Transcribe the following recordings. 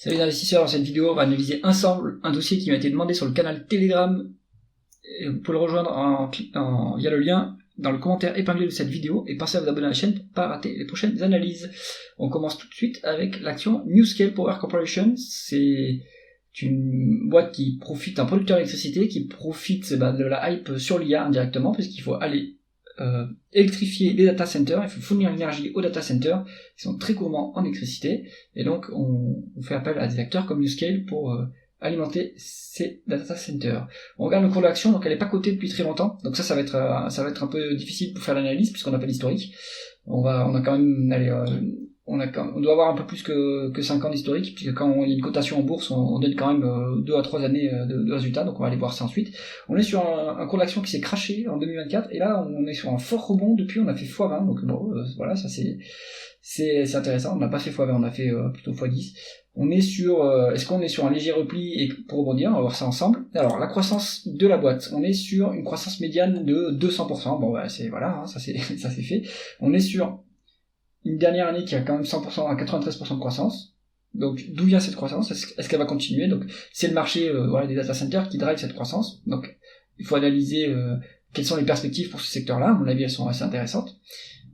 Salut les investisseurs, dans cette vidéo, on va analyser ensemble un dossier qui m'a été demandé sur le canal Telegram. Et vous pouvez le rejoindre via le lien dans le commentaire épinglé de cette vidéo et pensez à vous abonner à la chaîne pour ne pas rater les prochaines analyses. On commence tout de suite avec l'action NewScale Power Corporation. C'est une boîte qui profite, un producteur d'électricité qui profite de la hype sur l'IA indirectement, puisqu'il faut aller électrifier les data centers, il faut fournir l'énergie aux data centers qui sont très gourmands en électricité, et donc on fait appel à des acteurs comme NewScale pour alimenter ces data centers. On regarde le cours de l'action, donc elle n'est pas cotée depuis très longtemps, donc ça va être un peu difficile pour faire l'analyse puisqu'on n'a pas d'historique. On doit avoir un peu plus que 5 ans d'historique, puisque quand il y a une cotation en bourse, on donne quand même 2 à 3 années de résultats, donc on va aller voir ça ensuite. On est sur un cours d'action qui s'est crashé en 2024, et là on est sur un fort rebond, depuis on a fait x20, donc bon, voilà, ça c'est intéressant, on n'a pas fait x20, on a fait plutôt x10. On est est-ce qu'on est sur un léger repli et pour rebondir, on va voir ça ensemble. Alors la croissance de la boîte, on est sur une croissance médiane de 200%, bon bah ça c'est fait. On est sur une dernière année qui a quand même 100% à 93% de croissance. Donc d'où vient cette croissance? Est-ce qu'elle va continuer? Donc c'est le marché des data centers qui drive cette croissance. Donc il faut analyser quelles sont les perspectives pour ce secteur-là. À mon avis, elles sont assez intéressantes.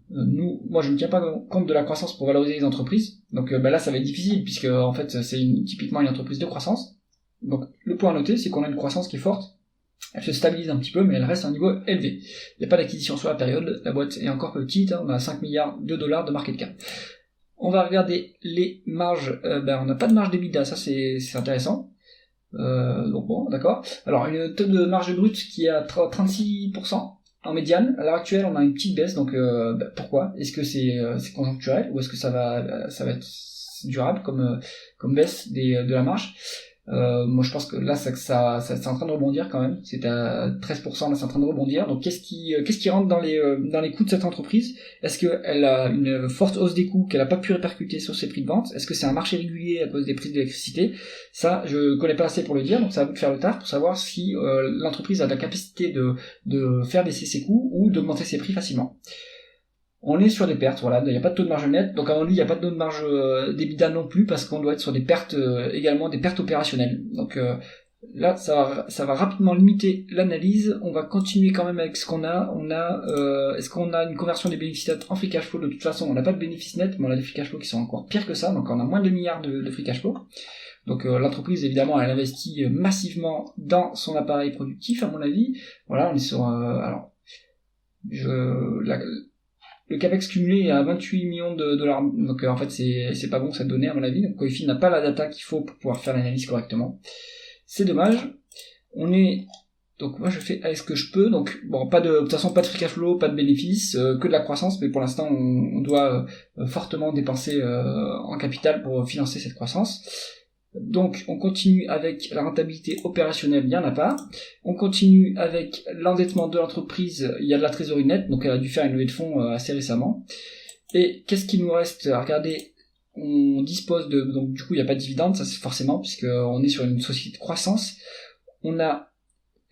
Moi je ne tiens pas compte de la croissance pour valoriser les entreprises. Donc là ça va être difficile puisque en fait c'est typiquement une entreprise de croissance. Donc le point à noter, c'est qu'on a une croissance qui est forte. Elle se stabilise un petit peu, mais elle reste à un niveau élevé. Il n'y a pas d'acquisition sur la période, la boîte est encore petite, on a 5 milliards de dollars de market cap. On va regarder les marges, on n'a pas de marge d'EBITDA, ça c'est intéressant. Donc bon, d'accord. Alors une taux de marge brute qui est à 36% en médiane. À l'heure actuelle, on a une petite baisse, donc pourquoi? Est-ce que c'est conjoncturel ou est-ce que ça va être durable comme baisse de la marge? Moi je pense que là c'est en train de rebondir quand même, c'est à 13%, là c'est en train de rebondir. Donc qu'est-ce qui rentre dans les coûts de cette entreprise? Est-ce qu'elle a une forte hausse des coûts qu'elle a pas pu répercuter sur ses prix de vente? Est-ce que c'est un marché régulier à cause des prix de l'électricité? Ça je connais pas assez pour le dire, donc ça va vous faire le taf pour savoir si l'entreprise a la capacité de faire baisser ses coûts ou d'augmenter ses prix facilement. On est sur des pertes, voilà, il n'y a pas de taux de marge nette, donc à mon avis il n'y a pas de taux de marge d'EBITDA non plus, parce qu'on doit être sur des pertes également, des pertes opérationnelles. Donc là ça va rapidement limiter l'analyse. On va continuer quand même avec ce qu'on a. Est-ce qu'on a une conversion des bénéfices nets en free cash flow? De toute façon on n'a pas de bénéfices nets, mais on a des free cash flow qui sont encore pires que ça, donc on a moins de 2 milliards de free cash flow. Donc l'entreprise évidemment elle investit massivement dans son appareil productif à mon avis. Voilà, on est sur le capex cumulé est à 28 millions de dollars, donc en fait c'est pas bon cette donnée à mon avis, donc Coifin n'a pas la data qu'il faut pour pouvoir faire l'analyse correctement. C'est dommage. Donc moi je fais avec ce que je peux, donc bon de toute façon pas de free cash flow, pas de bénéfices, que de la croissance, mais pour l'instant on doit fortement dépenser en capital pour financer cette croissance. Donc on continue avec la rentabilité opérationnelle, il n'y en a pas. On continue avec l'endettement de l'entreprise, il y a de la trésorerie nette, donc elle a dû faire une levée de fonds assez récemment. Et qu'est-ce qu'il nous reste à regarder? On dispose donc du coup il n'y a pas de dividende, ça c'est forcément, puisqu'on est sur une société de croissance.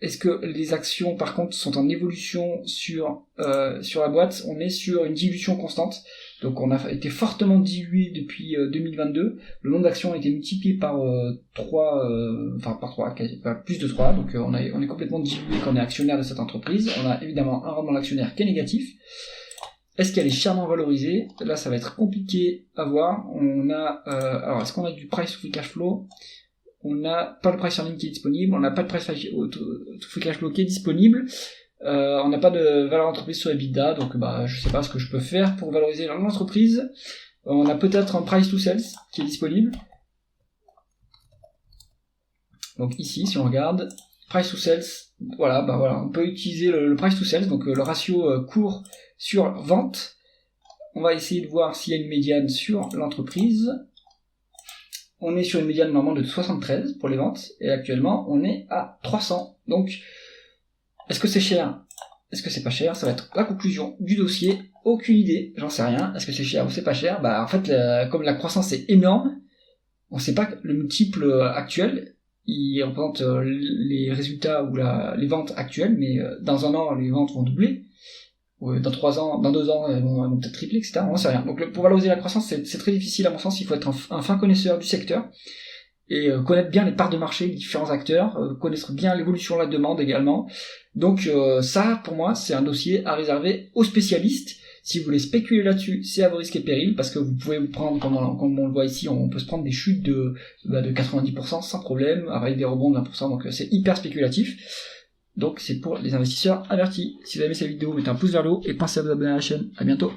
Est-ce que les actions par contre sont en évolution sur la boîte? On est sur une dilution constante. Donc on a été fortement dilué depuis 2022. Le nombre d'actions a été multiplié par 3, plus de 3. Donc on est complètement dilué quand on est actionnaire de cette entreprise. On a évidemment un rendement d'actionnaire qui est négatif. Est-ce qu'elle est chèrement valorisée? Là ça va être compliqué à voir. Alors est-ce qu'on a du price to free cash flow? On n'a pas le price earning qui est disponible, on n'a pas de price to free cash flow qui est disponible. On n'a pas de valeur d'entreprise sur EBITDA, donc je sais pas ce que je peux faire pour valoriser l'entreprise. On a peut-être un price to sales qui est disponible. Donc ici, si on regarde price to sales, voilà, on peut utiliser le price to sales, donc le ratio cours sur vente. On va essayer de voir s'il y a une médiane sur l'entreprise. On est sur une médiane normalement de 73 pour les ventes, et actuellement on est à 300. Donc est-ce que c'est cher? Est-ce que c'est pas cher? Ça va être la conclusion du dossier. Aucune idée, j'en sais rien. Est-ce que c'est cher ou c'est pas cher? En fait, comme la croissance est énorme, on sait pas le multiple actuel. Il représente les résultats ou les ventes actuelles, mais dans un an, les ventes vont doubler. dans 3 ans, dans 2 ans, elles vont peut-être tripler, etc. On sait rien. Donc pour valoriser la croissance, c'est très difficile à mon sens. Il faut être un fin connaisseur du secteur et connaître bien les parts de marché, les différents acteurs, connaître bien l'évolution de la demande également. Donc ça, pour moi, c'est un dossier à réserver aux spécialistes. Si vous voulez spéculer là-dessus, c'est à vos risques et périls, parce que vous pouvez vous prendre, comme on le voit ici, on peut se prendre des chutes de 90% sans problème, avec des rebonds de 20%, donc c'est hyper spéculatif. Donc c'est pour les investisseurs avertis. Si vous avez aimé cette vidéo, mettez un pouce vers le haut et pensez à vous abonner à la chaîne. À bientôt.